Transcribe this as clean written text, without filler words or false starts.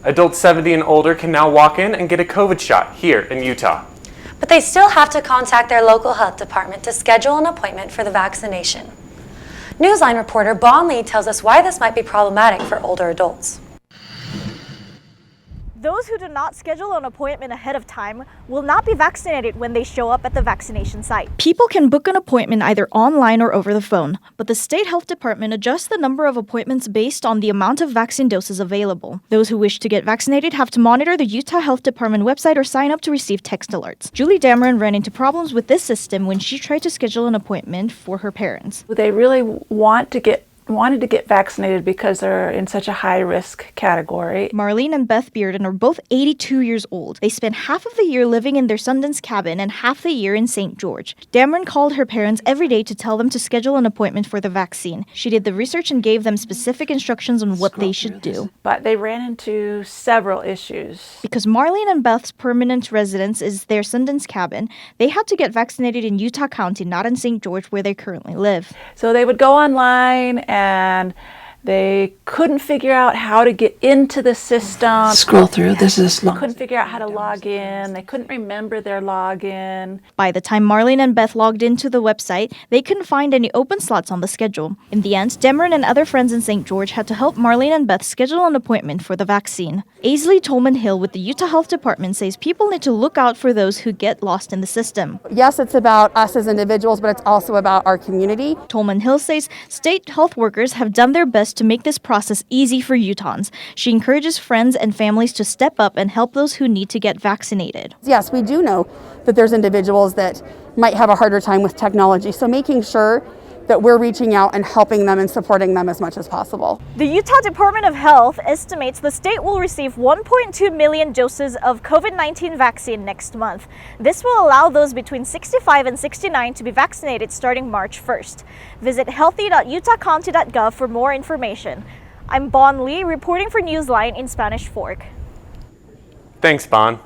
Adults 70 and older can now walk in and get a COVID shot here in Utah. But they still have to contact their local health department to schedule an appointment for the vaccination. Newsline reporter Bon Lee tells us why this might be problematic for older adults. Those who do not schedule an appointment ahead of time will not be vaccinated when they show up at the vaccination site. People can book an appointment either online or over the phone, but the state health department adjusts the number of appointments based on the amount of vaccine doses available. Those who wish to get vaccinated have to monitor the Utah Health Department website or sign up to receive text alerts. Julie Dameron ran into problems with this system when she tried to schedule an appointment for her parents. They really wanted to get vaccinated because they're in such a high-risk category. Marlene and Beth Bearden are both 82 years old. They spent half of the year living in their Sundance cabin and half the year in St. George. Dameron called her parents every day to tell them to schedule an appointment for the vaccine. She did the research and gave them specific instructions on what they should do. But they ran into several issues. Because Marlene and Beth's permanent residence is their Sundance cabin, they had to get vaccinated in Utah County, not in St. George where they currently live. So they would go online and they couldn't figure out how to get into the system. Scroll through. This is long. They couldn't figure out how to log in. They couldn't remember their login. By the time Marlene and Beth logged into the website, they couldn't find any open slots on the schedule. In the end, Dameron and other friends in St. George had to help Marlene and Beth schedule an appointment for the vaccine. Aisley Tolman Hill with the Utah Health Department says people need to look out for those who get lost in the system. Yes, it's about us as individuals, but it's also about our community. Tolman Hill says state health workers have done their best to make this process easy for Utahns. She encourages friends and families to step up and help those who need to get vaccinated. Yes, we do know that there's individuals that might have a harder time with technology, so making sure that we're reaching out and helping them and supporting them as much as possible. The Utah Department of Health estimates the state will receive 1.2 million doses of COVID-19 vaccine next month. This will allow those between 65 and 69 to be vaccinated starting March 1st. Visit healthy.utahcounty.gov for more information. I'm Bon Lee reporting for Newsline in Spanish Fork. Thanks, Bon.